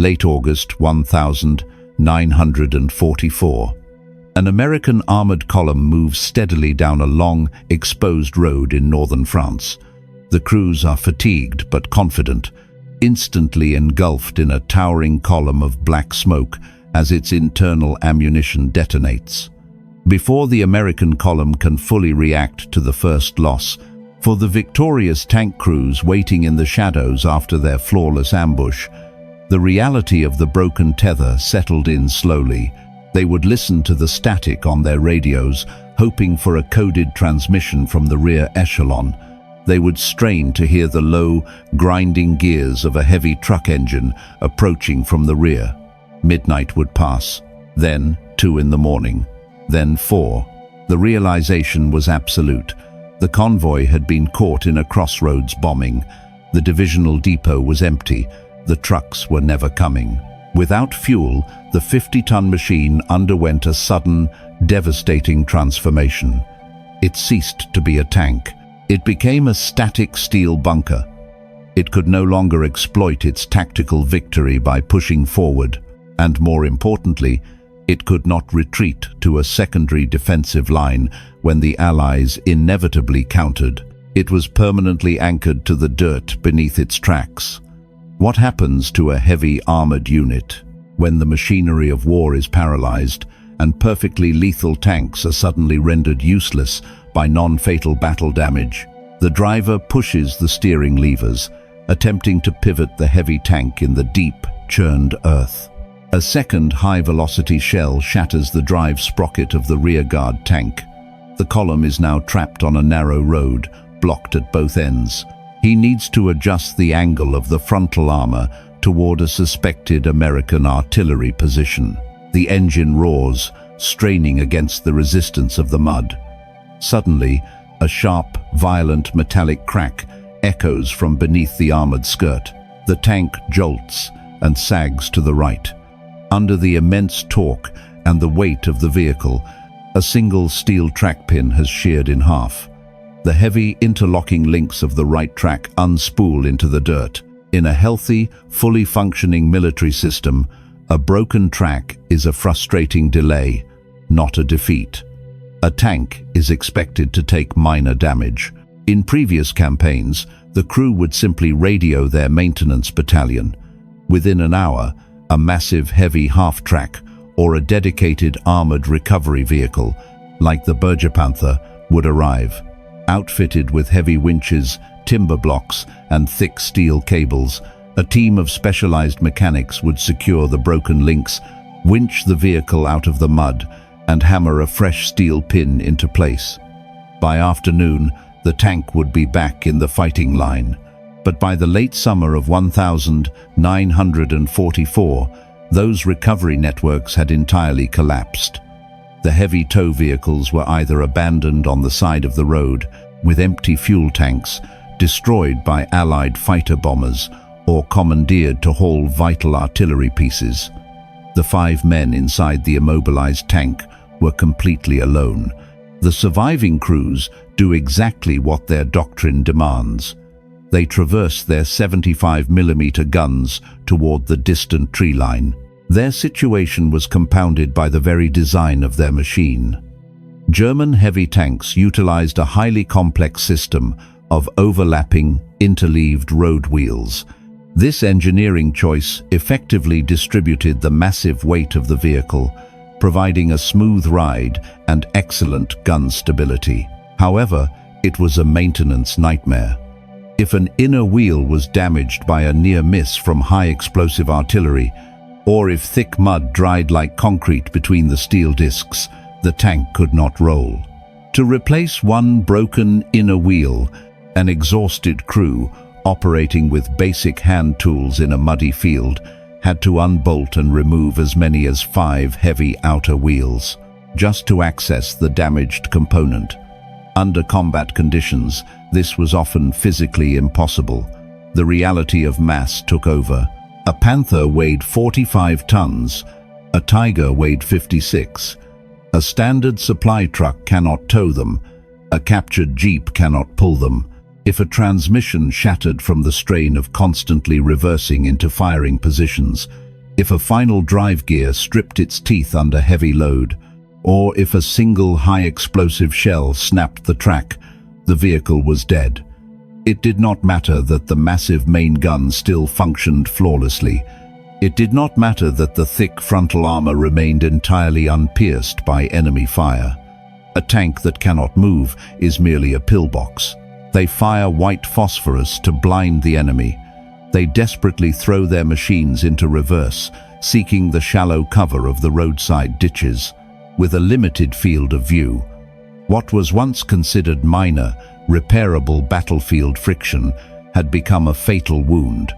late August 1944. An American armored column moves steadily down a long, exposed road in northern France. The crews are fatigued but confident, instantly engulfed in a towering column of black smoke as its internal ammunition detonates. Before the American column can fully react to the first loss, for the victorious tank crews waiting in the shadows after their flawless ambush, the reality of the broken tether settled in slowly. They would listen to the static on their radios, hoping for a coded transmission from the rear echelon. They would strain to hear the low, grinding gears of a heavy truck engine approaching from the rear. Midnight would pass, then 2 in the morning, then 4. The realization was absolute. The convoy had been caught in a crossroads bombing. The divisional depot was empty. The trucks were never coming. Without fuel, the 50-ton machine underwent a sudden, devastating transformation. It ceased to be a tank. It became a static steel bunker. It could no longer exploit its tactical victory by pushing forward, and more importantly, it could not retreat to a secondary defensive line when the Allies inevitably countered. It was permanently anchored to the dirt beneath its tracks. What happens to a heavy armored unit when the machinery of war is paralyzed and perfectly lethal tanks are suddenly rendered useless by non-fatal battle damage? The driver pushes the steering levers, attempting to pivot the heavy tank in the deep, churned earth. A second high-velocity shell shatters the drive sprocket of the rearguard tank. The column is now trapped on a narrow road, blocked at both ends. He needs to adjust the angle of the frontal armor toward a suspected American artillery position. The engine roars, straining against the resistance of the mud. Suddenly, a sharp, violent metallic crack echoes from beneath the armored skirt. The tank jolts and sags to the right. Under the immense torque and the weight of the vehicle, a single steel track pin has sheared in half. The heavy interlocking links of the right track unspool into the dirt. In a healthy, fully functioning military system, a broken track is a frustrating delay, not a defeat. A tank is expected to take minor damage. In previous campaigns, the crew would simply radio their maintenance battalion. Within an hour, a massive heavy half-track or a dedicated armored recovery vehicle, like the Panther, would arrive. Outfitted with heavy winches, timber blocks, and thick steel cables, a team of specialized mechanics would secure the broken links, winch the vehicle out of the mud, and hammer a fresh steel pin into place. By afternoon, the tank would be back in the fighting line. But by the late summer of 1944, those recovery networks had entirely collapsed. The heavy tow vehicles were either abandoned on the side of the road, with empty fuel tanks, destroyed by Allied fighter bombers, or commandeered to haul vital artillery pieces. The 5 men inside the immobilized tank were completely alone. The surviving crews do exactly what their doctrine demands. They traverse their 75mm guns toward the distant tree line. Their situation was compounded by the very design of their machine. German heavy tanks utilized a highly complex system of overlapping, interleaved road wheels. This engineering choice effectively distributed the massive weight of the vehicle, providing a smooth ride and excellent gun stability. However, it was a maintenance nightmare. If an inner wheel was damaged by a near miss from high explosive artillery, or if thick mud dried like concrete between the steel discs, the tank could not roll. To replace one broken inner wheel, an exhausted crew, operating with basic hand tools in a muddy field, had to unbolt and remove as many as 5 heavy outer wheels, just to access the damaged component. Under combat conditions, this was often physically impossible. The reality of mass took over. A Panther weighed 45 tons, a Tiger weighed 56. A standard supply truck cannot tow them, a captured Jeep cannot pull them. If a transmission shattered from the strain of constantly reversing into firing positions, If a final drive gear stripped its teeth under heavy load, or if a single high-explosive shell snapped the track, the vehicle was dead. It did not matter that the massive main gun still functioned flawlessly. It did not matter that the thick frontal armor remained entirely unpierced by enemy fire. A tank that cannot move is merely a pillbox. They fire white phosphorus to blind the enemy. They desperately throw their machines into reverse, seeking the shallow cover of the roadside ditches. With a limited field of view, what was once considered minor, repairable battlefield friction had become a fatal wound.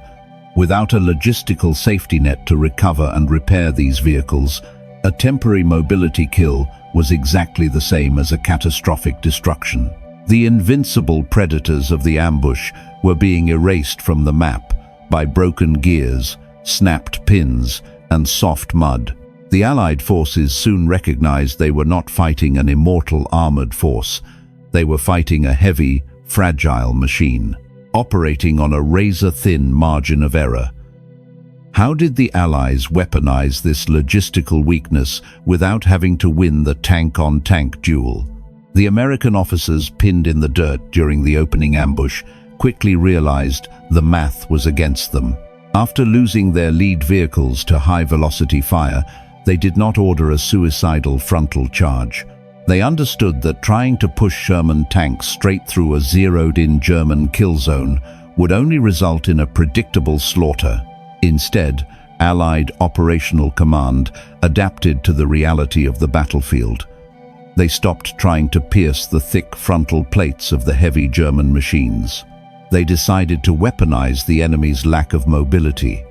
Without a logistical safety net to recover and repair these vehicles, a temporary mobility kill was exactly the same as a catastrophic destruction. The invincible predators of the ambush were being erased from the map by broken gears, snapped pins, and soft mud. The Allied forces soon recognized they were not fighting an immortal armored force. They were fighting a heavy, fragile machine, operating on a razor-thin margin of error. How did the Allies weaponize this logistical weakness without having to win the tank-on-tank duel? The American officers pinned in the dirt during the opening ambush quickly realized the math was against them. After losing their lead vehicles to high-velocity fire, they did not order a suicidal frontal charge. They understood that trying to push Sherman tanks straight through a zeroed-in German kill zone would only result in a predictable slaughter. Instead, Allied operational command adapted to the reality of the battlefield. They stopped trying to pierce the thick frontal plates of the heavy German machines. They decided to weaponize the enemy's lack of mobility.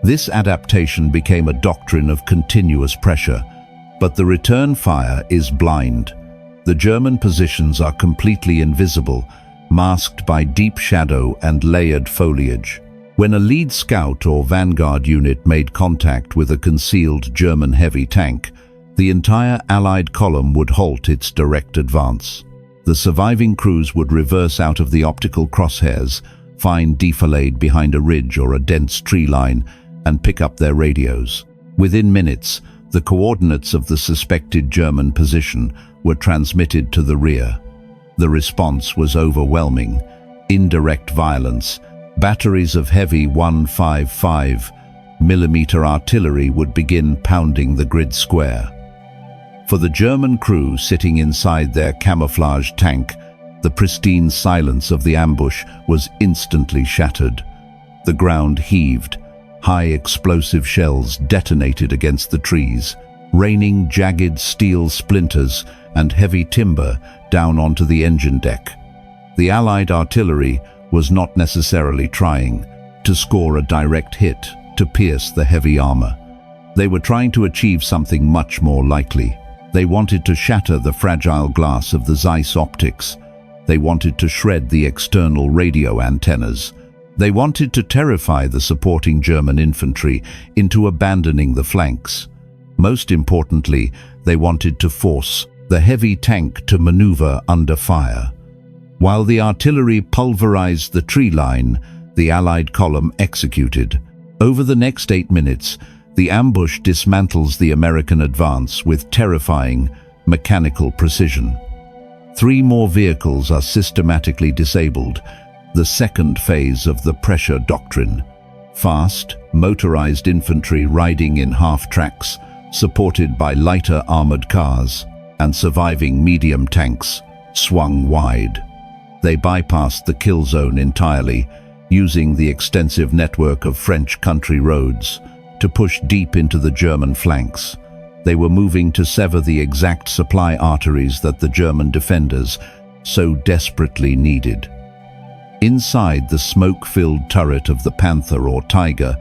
This adaptation became a doctrine of continuous pressure, but the return fire is blind. The German positions are completely invisible, masked by deep shadow and layered foliage. When a lead scout or vanguard unit made contact with a concealed German heavy tank, the entire Allied column would halt its direct advance. The surviving crews would reverse out of the optical crosshairs, find defilade behind a ridge or a dense tree line, and pick up their radios. Within minutes, the coordinates of the suspected German position were transmitted to the rear. The response was overwhelming. Indirect violence. Batteries of heavy 155mm artillery would begin pounding the grid square. For the German crew sitting inside their camouflage tank, the pristine silence of the ambush was instantly shattered. The ground heaved. High explosive shells detonated against the trees, raining jagged steel splinters and heavy timber down onto the engine deck. The Allied artillery was not necessarily trying to score a direct hit to pierce the heavy armor. They were trying to achieve something much more likely. They wanted to shatter the fragile glass of the Zeiss optics. They wanted to shred the external radio antennas. They wanted to terrify the supporting German infantry into abandoning the flanks. Most importantly, they wanted to force the heavy tank to maneuver under fire. While the artillery pulverized the tree line, the Allied column executed. Over the next 8 minutes, the ambush dismantles the American advance with terrifying, mechanical precision. 3 more vehicles are systematically disabled, the second phase of the pressure doctrine. Fast, motorized infantry riding in half-tracks, supported by lighter armored cars, and surviving medium tanks, swung wide. They bypassed the kill zone entirely, using the extensive network of French country roads to push deep into the German flanks. They were moving to sever the exact supply arteries that the German defenders so desperately needed. Inside the smoke-filled turret of the Panther or Tiger,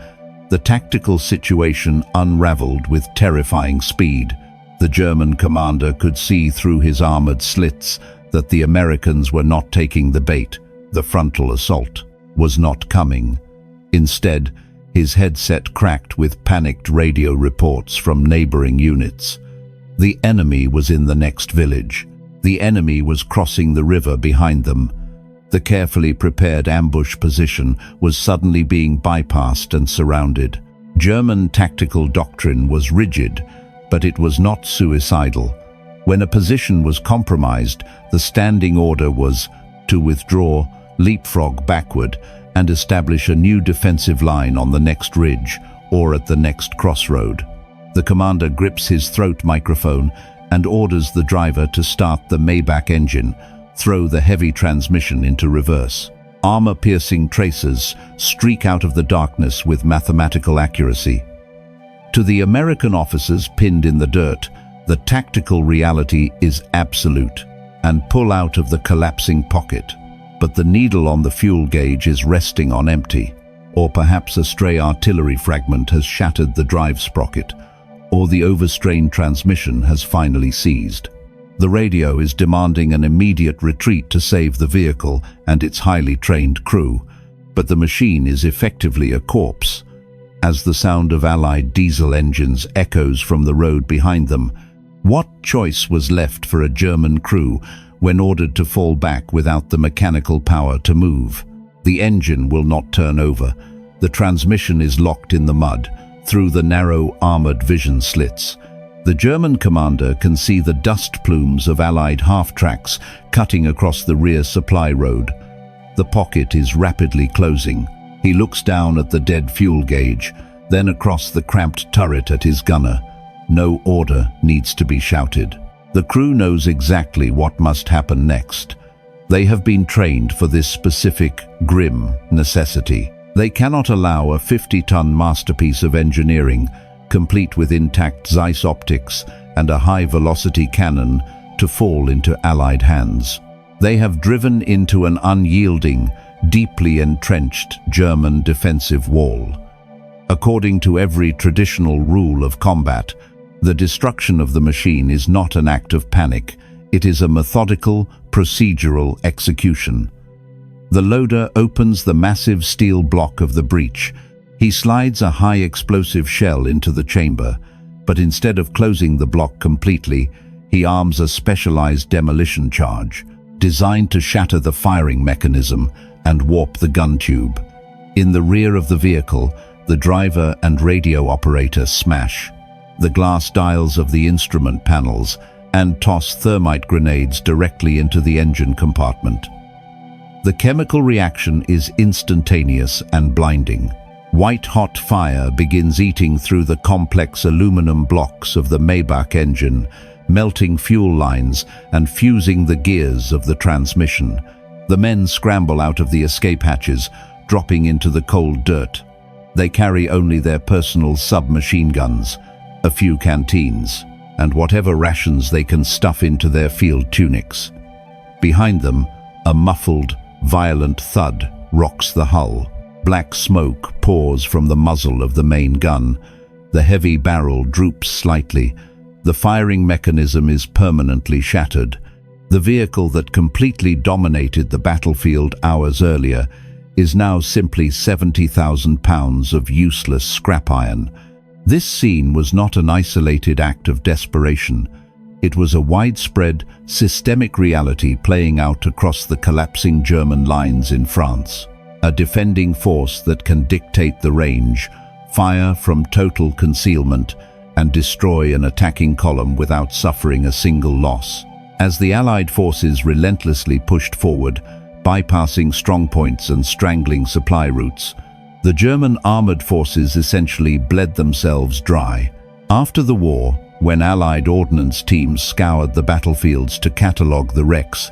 the tactical situation unraveled with terrifying speed. The German commander could see through his armored slits that the Americans were not taking the bait. The frontal assault was not coming. Instead, his headset cracked with panicked radio reports from neighboring units. The enemy was in the next village. The enemy was crossing the river behind them. The carefully prepared ambush position was suddenly being bypassed and surrounded. German tactical doctrine was rigid, but it was not suicidal. When a position was compromised, the standing order was to withdraw, leapfrog backward, and establish a new defensive line on the next ridge or at the next crossroad. The commander grips his throat microphone and orders the driver to start the Maybach engine, throw the heavy transmission into reverse. Armor-piercing tracers streak out of the darkness with mathematical accuracy. To the American officers pinned in the dirt, the tactical reality is absolute, and pull out of the collapsing pocket. But the needle on the fuel gauge is resting on empty, or perhaps a stray artillery fragment has shattered the drive sprocket, or the overstrained transmission has finally seized. The radio is demanding an immediate retreat to save the vehicle and its highly trained crew, but the machine is effectively a corpse. As the sound of Allied diesel engines echoes from the road behind them, what choice was left for a German crew when ordered to fall back without the mechanical power to move? The engine will not turn over. The transmission is locked in the mud, through the narrow armored vision slits. The German commander can see the dust plumes of Allied half-tracks cutting across the rear supply road. The pocket is rapidly closing. He looks down at the dead fuel gauge, then across the cramped turret at his gunner. No order needs to be shouted. The crew knows exactly what must happen next. They have been trained for this specific, grim necessity. They cannot allow a 50-ton masterpiece of engineering, complete with intact Zeiss optics and a high-velocity cannon, to fall into Allied hands. They have driven into an unyielding, deeply entrenched German defensive wall. According to every traditional rule of combat, the destruction of the machine is not an act of panic. It is a methodical, procedural execution. The loader opens the massive steel block of the breech. He slides a high-explosive shell into the chamber, but instead of closing the block completely, he arms a specialized demolition charge, designed to shatter the firing mechanism and warp the gun tube. In the rear of the vehicle, the driver and radio operator smash the glass dials of the instrument panels and toss thermite grenades directly into the engine compartment. The chemical reaction is instantaneous and blinding. White-hot fire begins eating through the complex aluminum blocks of the Maybach engine, melting fuel lines and fusing the gears of the transmission. The men scramble out of the escape hatches, dropping into the cold dirt. They carry only their personal submachine guns, a few canteens, and whatever rations they can stuff into their field tunics. Behind them, a muffled, violent thud rocks the hull. Black smoke pours from the muzzle of the main gun. The heavy barrel droops slightly. The firing mechanism is permanently shattered. The vehicle that completely dominated the battlefield hours earlier is now simply 70,000 pounds of useless scrap iron. This scene was not an isolated act of desperation. It was a widespread, systemic reality playing out across the collapsing German lines in France. A defending force that can dictate the range, fire from total concealment, and destroy an attacking column without suffering a single loss. As the Allied forces relentlessly pushed forward, bypassing strongpoints and strangling supply routes, the German armored forces essentially bled themselves dry. After the war, when Allied ordnance teams scoured the battlefields to catalogue the wrecks,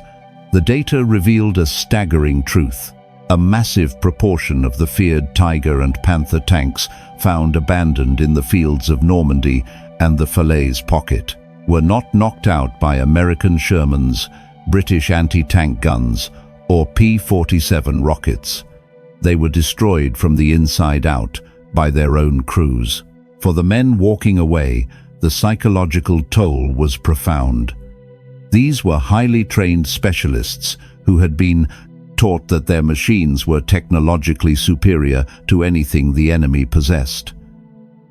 the data revealed a staggering truth. A massive proportion of the feared Tiger and Panther tanks found abandoned in the fields of Normandy and the Falaise pocket were not knocked out by American Shermans, British anti-tank guns, or P-47 rockets. They were destroyed from the inside out by their own crews. For the men walking away, the psychological toll was profound. These were highly trained specialists who had been taught that their machines were technologically superior to anything the enemy possessed.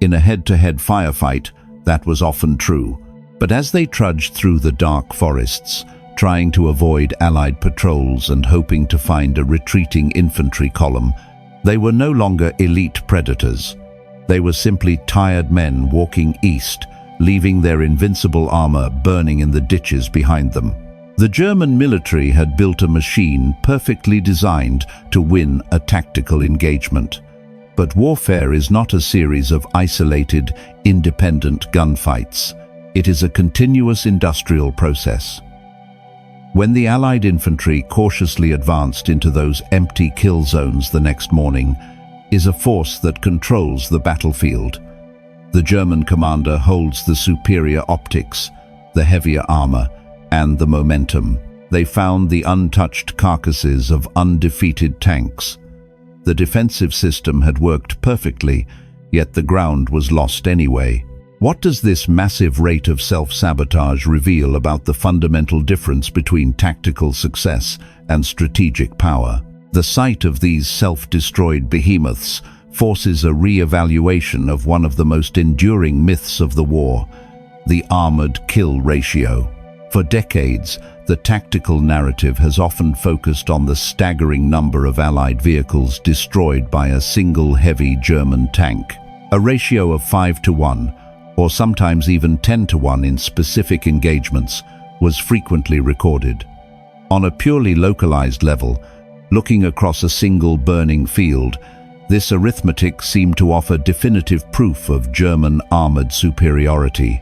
In a head-to-head firefight, that was often true, but as they trudged through the dark forests, trying to avoid Allied patrols and hoping to find a retreating infantry column, they were no longer elite predators. They were simply tired men walking east, leaving their invincible armor burning in the ditches behind them. The German military had built a machine perfectly designed to win a tactical engagement. But warfare is not a series of isolated, independent gunfights. It is a continuous industrial process. When the Allied infantry cautiously advanced into those empty kill zones the next morning, is a force that controls the battlefield. The German commander holds the superior optics, the heavier armor, and the momentum. They found the untouched carcasses of undefeated tanks. The defensive system had worked perfectly, yet the ground was lost anyway. What does this massive rate of self-sabotage reveal about the fundamental difference between tactical success and strategic power? The sight of these self-destroyed behemoths forces a re-evaluation of one of the most enduring myths of the war, the armored kill ratio. For decades, the tactical narrative has often focused on the staggering number of Allied vehicles destroyed by a single heavy German tank. A ratio of 5-to-1, or sometimes even 10-to-1 in specific engagements, was frequently recorded. On a purely localized level, looking across a single burning field, this arithmetic seemed to offer definitive proof of German armored superiority.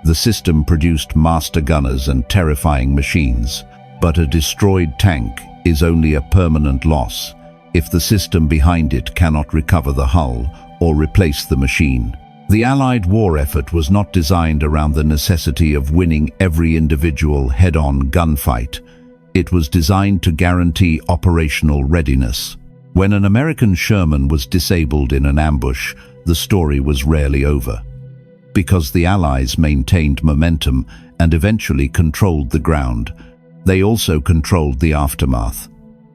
The system produced master gunners and terrifying machines, but a destroyed tank is only a permanent loss if the system behind it cannot recover the hull or replace the machine. The Allied war effort was not designed around the necessity of winning every individual head-on gunfight. It was designed to guarantee operational readiness. When an American Sherman was disabled in an ambush, the story was rarely over. Because the Allies maintained momentum and eventually controlled the ground, they also controlled the aftermath.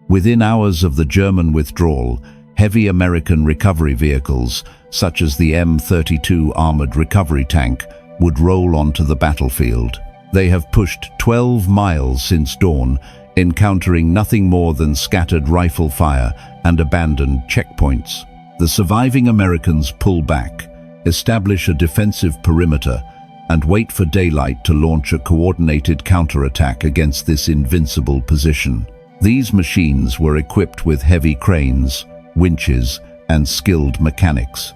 Within hours of the German withdrawal, heavy American recovery vehicles, such as the M32 armored recovery tank, would roll onto the battlefield. They have pushed 12 miles since dawn, encountering nothing more than scattered rifle fire and abandoned checkpoints. The surviving Americans pull back, establish a defensive perimeter, and wait for daylight to launch a coordinated counterattack against this invincible position. These machines were equipped with heavy cranes, winches, and skilled mechanics.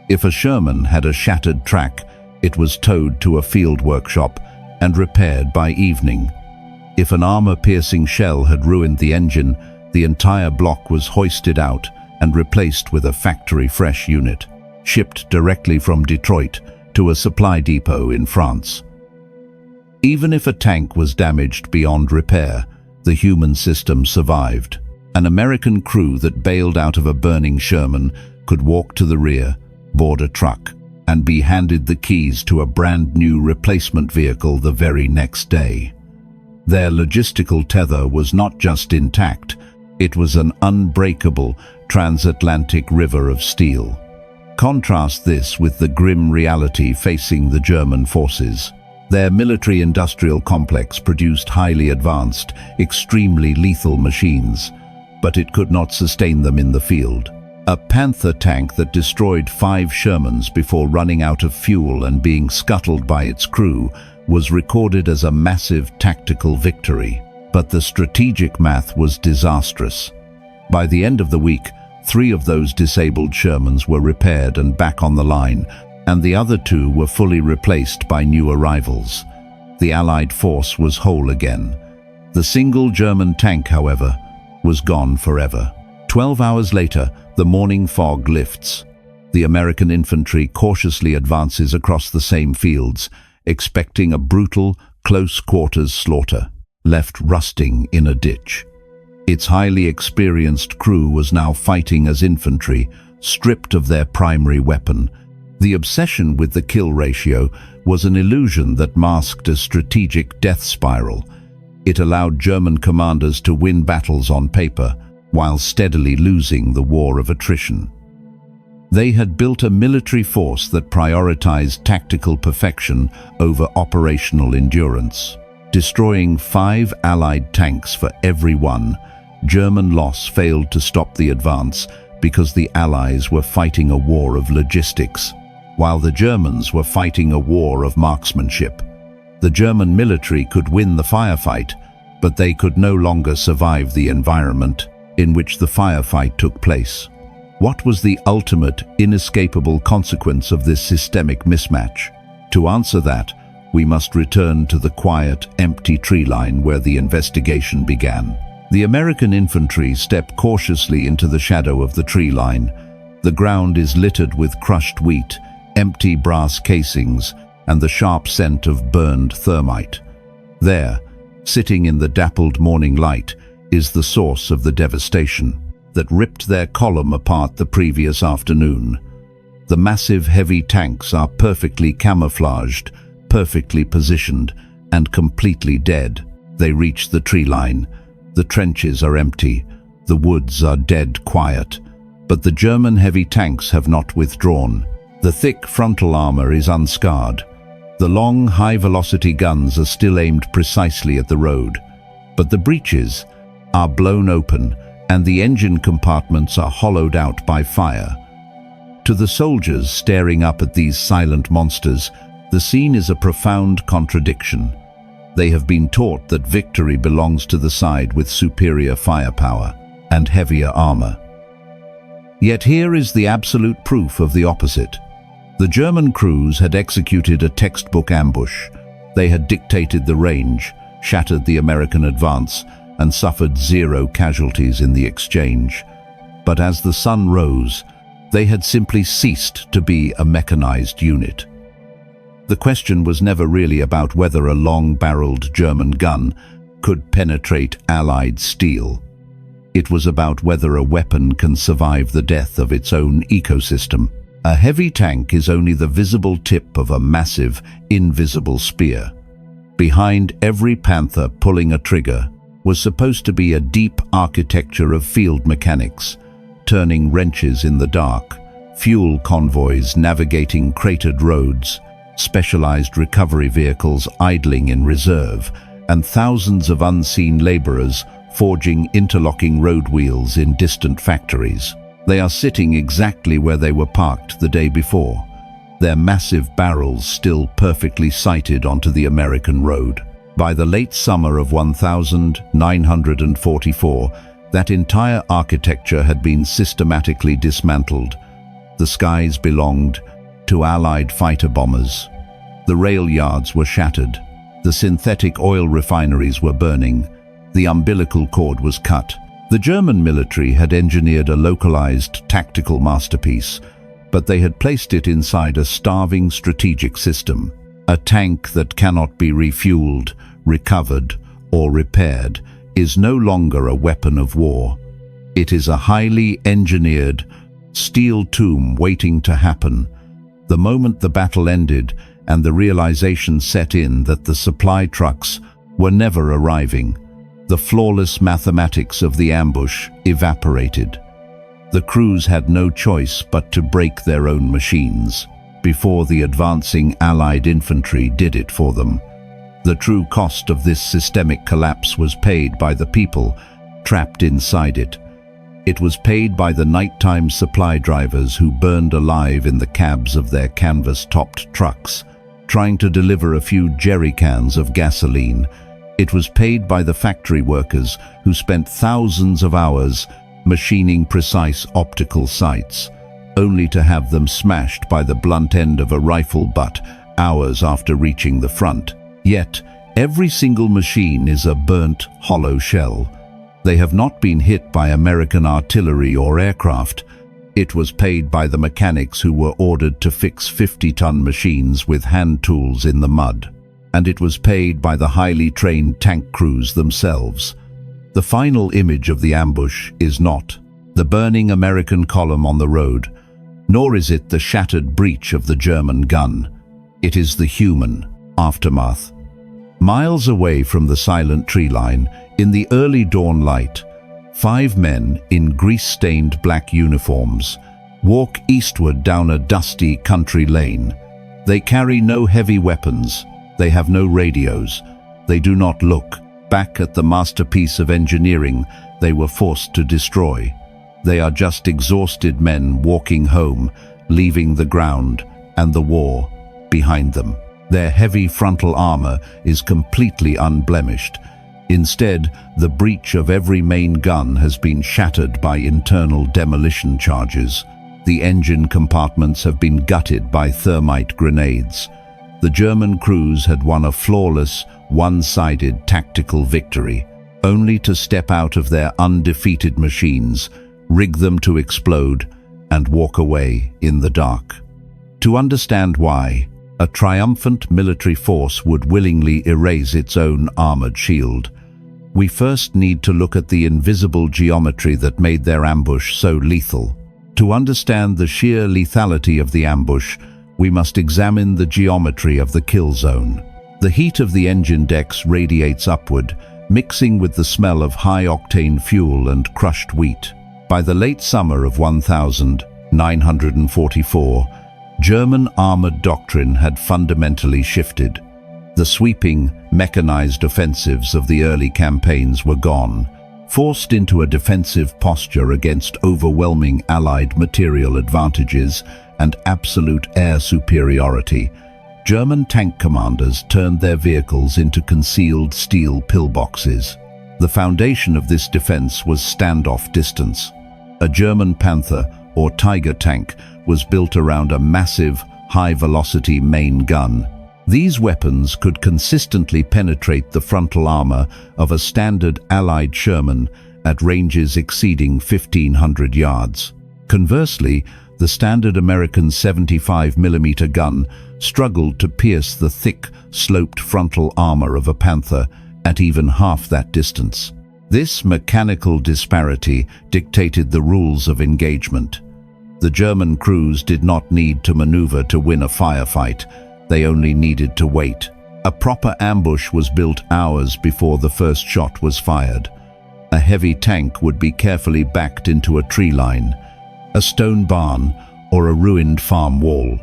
If a Sherman had a shattered track, it was towed to a field workshop and repaired by evening. If an armor-piercing shell had ruined the engine, the entire block was hoisted out and replaced with a factory-fresh unit, shipped directly from Detroit to a supply depot in France. Even if a tank was damaged beyond repair, the human system survived. An American crew that bailed out of a burning Sherman could walk to the rear, board a truck, and be handed the keys to a brand new replacement vehicle the very next day. Their logistical tether was not just intact, it was an unbreakable transatlantic river of steel. Contrast this with the grim reality facing the German forces. Their military-industrial complex produced highly advanced, extremely lethal machines, but it could not sustain them in the field. A Panther tank that destroyed 5 Shermans before running out of fuel and being scuttled by its crew was recorded as a massive tactical victory. But the strategic math was disastrous. By the end of the week, 3 of those disabled Shermans were repaired and back on the line, and the other 2 were fully replaced by new arrivals. The Allied force was whole again. The single German tank, however, was gone forever. 12 hours later, the morning fog lifts. The American infantry cautiously advances across the same fields, expecting a brutal, close-quarters slaughter, left rusting in a ditch. Its highly experienced crew was now fighting as infantry, stripped of their primary weapon. The obsession with the kill ratio was an illusion that masked a strategic death spiral. It allowed German commanders to win battles on paper, while steadily losing the war of attrition. They had built a military force that prioritized tactical perfection over operational endurance. Destroying 5 Allied tanks for every one, German loss failed to stop the advance because the Allies were fighting a war of logistics, while the Germans were fighting a war of marksmanship. The German military could win the firefight, but they could no longer survive the environment in which the firefight took place. What was the ultimate, inescapable consequence of this systemic mismatch? To answer that, we must return to the quiet, empty tree line where the investigation began. The American infantry step cautiously into the shadow of the tree line. The ground is littered with crushed wheat, empty brass casings, and the sharp scent of burned thermite. There, sitting in the dappled morning light, is the source of the devastation that ripped their column apart the previous afternoon. The massive heavy tanks are perfectly camouflaged, perfectly positioned, and completely dead. They reach the tree line. The trenches are empty. The woods are dead quiet. But the German heavy tanks have not withdrawn. The thick frontal armor is unscarred. The long, high-velocity guns are still aimed precisely at the road. But the breaches are blown open, and the engine compartments are hollowed out by fire. To the soldiers staring up at these silent monsters, the scene is a profound contradiction. They have been taught that victory belongs to the side with superior firepower and heavier armor. Yet here is the absolute proof of the opposite. The German crews had executed a textbook ambush. They had dictated the range, shattered the American advance, and suffered 0 casualties in the exchange. But as the sun rose, they had simply ceased to be a mechanized unit. The question was never really about whether a long-barreled German gun could penetrate Allied steel. It was about whether a weapon can survive the death of its own ecosystem. A heavy tank is only the visible tip of a massive, invisible spear. Behind every panther pulling a trigger was supposed to be a deep architecture of field mechanics, turning wrenches in the dark, fuel convoys navigating cratered roads, specialized recovery vehicles idling in reserve, and thousands of unseen laborers forging interlocking road wheels in distant factories. They are sitting exactly where they were parked the day before, their massive barrels still perfectly sighted onto the American road. By the late summer of 1944, that entire architecture had been systematically dismantled. The skies belonged to Allied fighter bombers. The rail yards were shattered. The synthetic oil refineries were burning. The umbilical cord was cut. The German military had engineered a localized tactical masterpiece, but they had placed it inside a starving strategic system. A tank that cannot be refueled, recovered, or repaired is no longer a weapon of war. It is a highly engineered steel tomb waiting to happen. The moment the battle ended and the realization set in that the supply trucks were never arriving, the flawless mathematics of the ambush evaporated. The crews had no choice but to break their own machines before the advancing Allied infantry did it for them. The true cost of this systemic collapse was paid by the people trapped inside it. It was paid by the nighttime supply drivers who burned alive in the cabs of their canvas-topped trucks, trying to deliver a few jerry cans of gasoline. It was paid by the factory workers who spent thousands of hours machining precise optical sights, only to have them smashed by the blunt end of a rifle butt hours after reaching the front. Yet, every single machine is a burnt, hollow shell. They have not been hit by American artillery or aircraft. It was paid by the mechanics who were ordered to fix 50-ton machines with hand tools in the mud. And it was paid by the highly trained tank crews themselves. The final image of the ambush is not the burning American column on the road, nor is it the shattered breech of the German gun. It is the human aftermath. Miles away from the silent tree line, in the early dawn light, 5 men in grease-stained black uniforms walk eastward down a dusty country lane. They carry no heavy weapons. They have no radios. They do not look back at the masterpiece of engineering they were forced to destroy. They are just exhausted men walking home, leaving the ground and the war behind them. Their heavy frontal armor is completely unblemished. Instead, the breech of every main gun has been shattered by internal demolition charges. The engine compartments have been gutted by thermite grenades. The German crews had won a flawless, one-sided tactical victory, only to step out of their undefeated machines, rig them to explode, and walk away in the dark. To understand why, a triumphant military force would willingly erase its own armored shield, we first need to look at the invisible geometry that made their ambush so lethal. To understand the sheer lethality of the ambush, we must examine the geometry of the kill zone. The heat of the engine decks radiates upward, mixing with the smell of high-octane fuel and crushed wheat. By the late summer of 1944, German armored doctrine had fundamentally shifted. The sweeping, mechanized offensives of the early campaigns were gone. Forced into a defensive posture against overwhelming Allied material advantages and absolute air superiority, German tank commanders turned their vehicles into concealed steel pillboxes. The foundation of this defense was standoff distance. A German Panther, or Tiger tank, was built around a massive, high-velocity main gun. These weapons could consistently penetrate the frontal armor of a standard Allied Sherman at ranges exceeding 1,500 yards. Conversely, the standard American 75mm gun struggled to pierce the thick, sloped frontal armor of a Panther at even half that distance. This mechanical disparity dictated the rules of engagement. The German crews did not need to maneuver to win a firefight. They only needed to wait. A proper ambush was built hours before the first shot was fired. A heavy tank would be carefully backed into a tree line, a stone barn, or a ruined farm wall.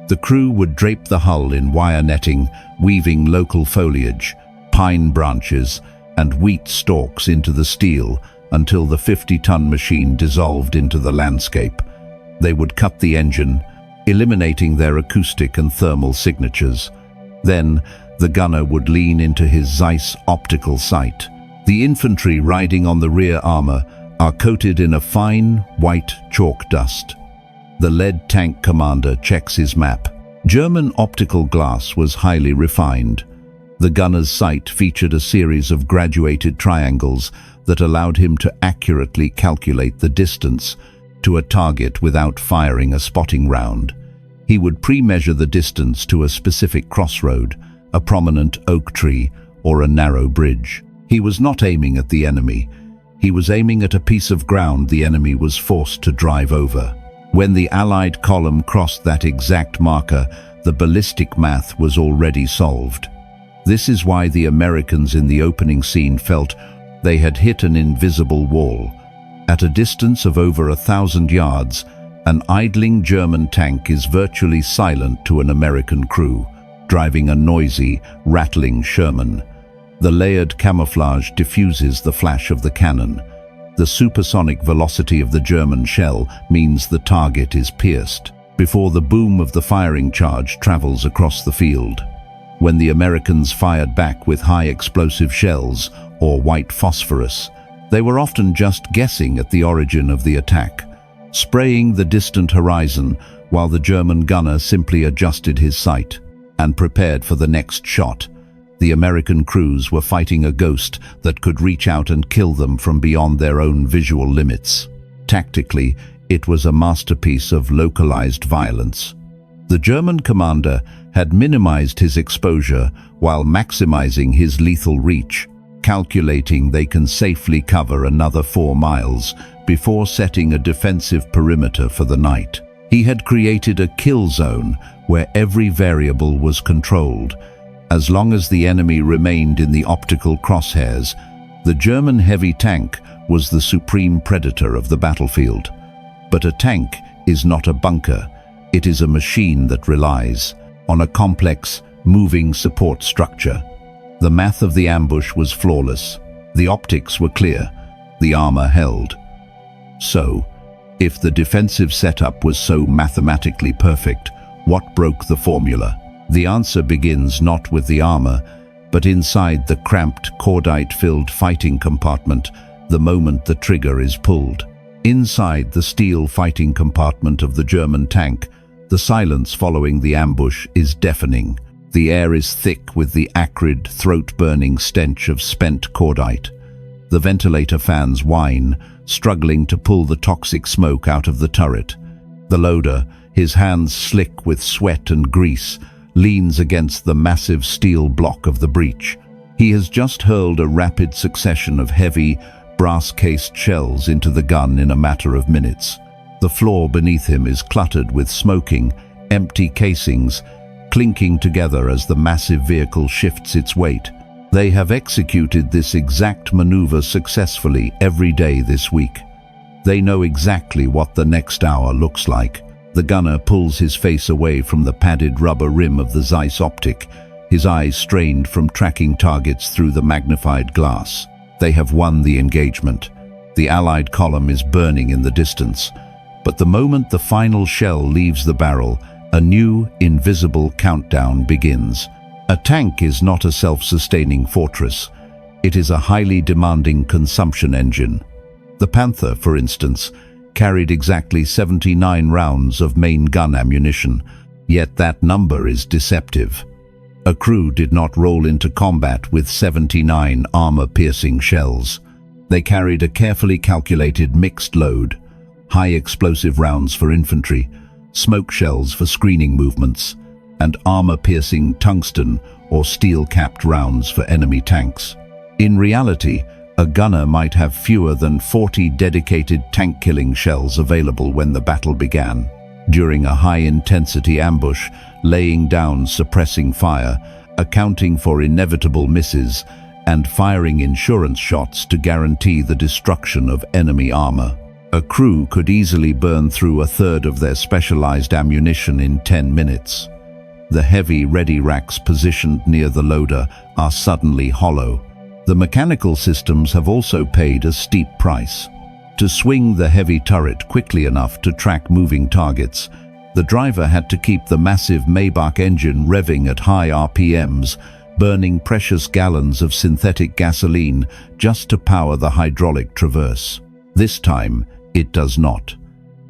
The crew would drape the hull in wire netting, weaving local foliage, pine branches, and wheat stalks into the steel until the 50-ton machine dissolved into the landscape. They would cut the engine, eliminating their acoustic and thermal signatures. Then, the gunner would lean into his Zeiss optical sight. The infantry riding on the rear armor are coated in a fine, white chalk dust. The lead tank commander checks his map. German optical glass was highly refined. The gunner's sight featured a series of graduated triangles that allowed him to accurately calculate the distance to a target without firing a spotting round. He would pre-measure the distance to a specific crossroad, a prominent oak tree, or a narrow bridge. He was not aiming at the enemy. He was aiming at a piece of ground the enemy was forced to drive over. When the Allied column crossed that exact marker, the ballistic math was already solved. This is why the Americans in the opening scene felt they had hit an invisible wall. At a distance of over 1,000 yards, an idling German tank is virtually silent to an American crew, driving a noisy, rattling Sherman. The layered camouflage diffuses the flash of the cannon. The supersonic velocity of the German shell means the target is pierced before the boom of the firing charge travels across the field. When the Americans fired back with high explosive shells or white phosphorus, they were often just guessing at the origin of the attack, spraying the distant horizon while the German gunner simply adjusted his sight and prepared for the next shot. The American crews were fighting a ghost that could reach out and kill them from beyond their own visual limits. Tactically, it was a masterpiece of localized violence. The German commander had minimized his exposure while maximizing his lethal reach, calculating they can safely cover another 4 miles before setting a defensive perimeter for the night. He had created a kill zone where every variable was controlled. As long as the enemy remained in the optical crosshairs, the German heavy tank was the supreme predator of the battlefield. But a tank is not a bunker. It is a machine that relies on a complex, moving support structure. The math of the ambush was flawless. The optics were clear. The armor held. So, if the defensive setup was so mathematically perfect, what broke the formula? The answer begins not with the armor, but inside the cramped, cordite-filled fighting compartment the moment the trigger is pulled. Inside the steel fighting compartment of the German tank, the silence following the ambush is deafening. The air is thick with the acrid, throat-burning stench of spent cordite. The ventilator fans whine, struggling to pull the toxic smoke out of the turret. The loader, his hands slick with sweat and grease, leans against the massive steel block of the breech. He has just hurled a rapid succession of heavy, brass-cased shells into the gun in a matter of minutes. The floor beneath him is cluttered with smoking, empty casings, clinking together as the massive vehicle shifts its weight. They have executed this exact maneuver successfully every day this week. They know exactly what the next hour looks like. The gunner pulls his face away from the padded rubber rim of the Zeiss optic, his eyes strained from tracking targets through the magnified glass. They have won the engagement. The Allied column is burning in the distance. But the moment the final shell leaves the barrel, a new, invisible countdown begins. A tank is not a self-sustaining fortress. It is a highly demanding consumption engine. The Panther, for instance, carried exactly 79 rounds of main gun ammunition, yet that number is deceptive. A crew did not roll into combat with 79 armor-piercing shells. They carried a carefully calculated mixed load, high-explosive rounds for infantry, smoke shells for screening movements, and armor-piercing tungsten or steel-capped rounds for enemy tanks. In reality, a gunner might have fewer than 40 dedicated tank-killing shells available when the battle began. During a high-intensity ambush, laying down suppressing fire, accounting for inevitable misses, and firing insurance shots to guarantee the destruction of enemy armor. A crew could easily burn through a third of their specialized ammunition in 10 minutes. The heavy ready racks positioned near the loader are suddenly hollow. The mechanical systems have also paid a steep price. To swing the heavy turret quickly enough to track moving targets, the driver had to keep the massive Maybach engine revving at high RPMs, burning precious gallons of synthetic gasoline just to power the hydraulic traverse. This time, it does not.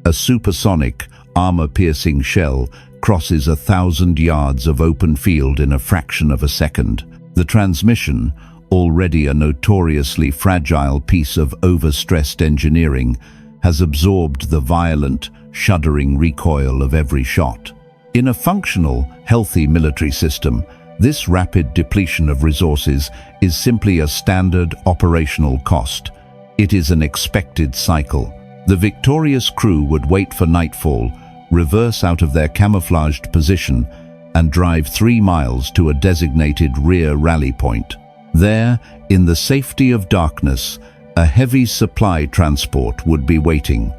A supersonic, armor-piercing shell crosses 1,000 yards of open field in a fraction of a second. The transmission, already a notoriously fragile piece of overstressed engineering, has absorbed the violent, shuddering recoil of every shot. In a functional, healthy military system, this rapid depletion of resources is simply a standard operational cost. It is an expected cycle. The victorious crew would wait for nightfall, reverse out of their camouflaged position, and drive 3 miles to a designated rear rally point. There, in the safety of darkness, a heavy supply transport would be waiting.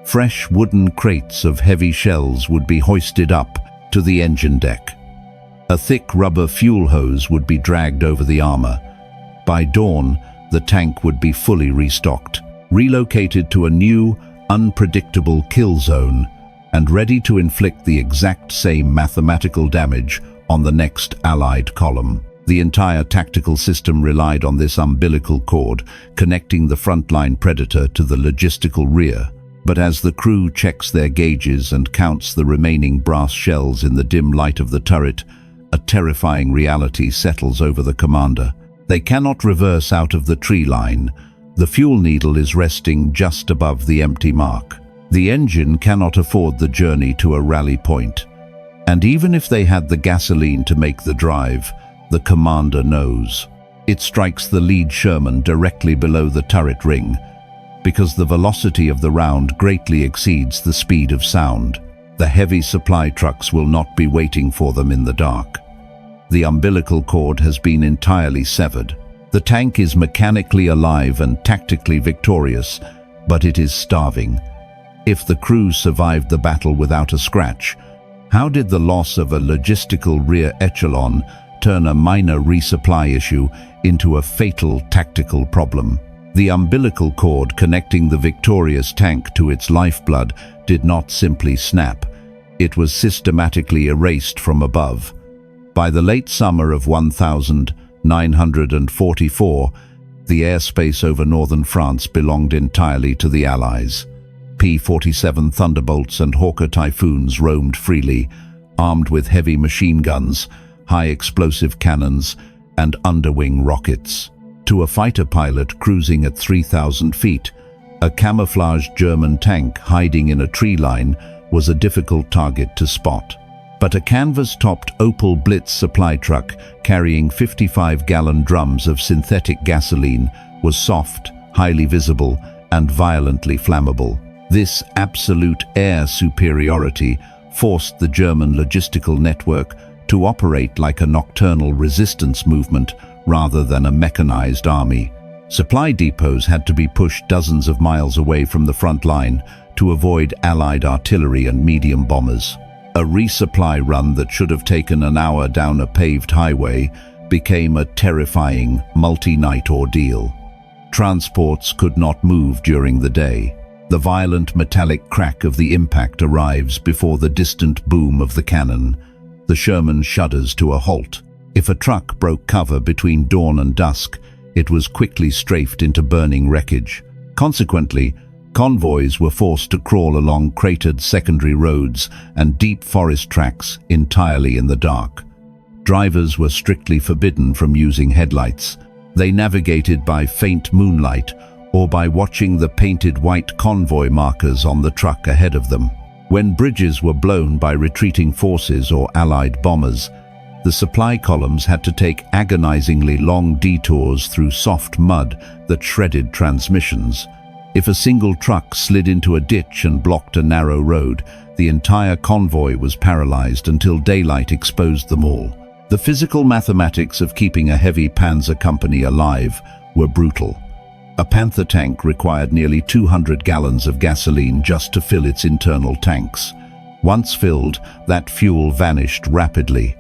Fresh wooden crates of heavy shells would be hoisted up to the engine deck. A thick rubber fuel hose would be dragged over the armor. By dawn, the tank would be fully restocked, relocated to a new, unpredictable kill zone, and ready to inflict the exact same mathematical damage on the next Allied column. The entire tactical system relied on this umbilical cord, connecting the frontline predator to the logistical rear. But as the crew checks their gauges and counts the remaining brass shells in the dim light of the turret, a terrifying reality settles over the commander. They cannot reverse out of the tree line. The fuel needle is resting just above the empty mark. The engine cannot afford the journey to a rally point. And even if they had the gasoline to make the drive, the commander knows. It strikes the lead Sherman directly below the turret ring, because the velocity of the round greatly exceeds the speed of sound. The heavy supply trucks will not be waiting for them in the dark. The umbilical cord has been entirely severed. The tank is mechanically alive and tactically victorious, but it is starving. If the crew survived the battle without a scratch, how did the loss of a logistical rear echelon turn a minor resupply issue into a fatal tactical problem? The umbilical cord connecting the victorious tank to its lifeblood did not simply snap. It was systematically erased from above. By the late summer of 1944, the airspace over northern France belonged entirely to the Allies. P-47 Thunderbolts and Hawker Typhoons roamed freely, armed with heavy machine guns, high-explosive cannons, and underwing rockets. To a fighter pilot cruising at 3,000 feet, a camouflaged German tank hiding in a tree line was a difficult target to spot. But a canvas-topped Opel Blitz supply truck carrying 55-gallon drums of synthetic gasoline was soft, highly visible, and violently flammable. This absolute air superiority forced the German logistical network to operate like a nocturnal resistance movement rather than a mechanized army. Supply depots had to be pushed dozens of miles away from the front line to avoid Allied artillery and medium bombers. A resupply run that should have taken an hour down a paved highway became a terrifying multi-night ordeal. Transports could not move during the day. The violent metallic crack of the impact arrives before the distant boom of the cannon. The Sherman shudders to a halt. If a truck broke cover between dawn and dusk, it was quickly strafed into burning wreckage. Consequently, convoys were forced to crawl along cratered secondary roads and deep forest tracks entirely in the dark. Drivers were strictly forbidden from using headlights. They navigated by faint moonlight or by watching the painted white convoy markers on the truck ahead of them. When bridges were blown by retreating forces or Allied bombers, the supply columns had to take agonizingly long detours through soft mud that shredded transmissions. If a single truck slid into a ditch and blocked a narrow road, the entire convoy was paralyzed until daylight exposed them all. The physical mathematics of keeping a heavy panzer company alive were brutal. A Panther tank required nearly 200 gallons of gasoline just to fill its internal tanks. Once filled, that fuel vanished rapidly,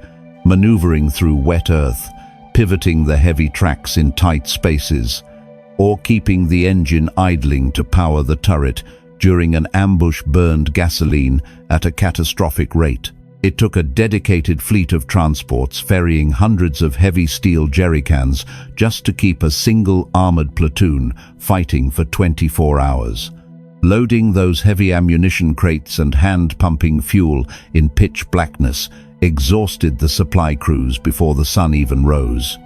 maneuvering through wet earth, pivoting the heavy tracks in tight spaces, or keeping the engine idling to power the turret during an ambush burned gasoline at a catastrophic rate. It took a dedicated fleet of transports ferrying hundreds of heavy steel jerrycans just to keep a single armored platoon fighting for 24 hours. Loading those heavy ammunition crates and hand-pumping fuel in pitch blackness exhausted the supply crews before the sun even rose.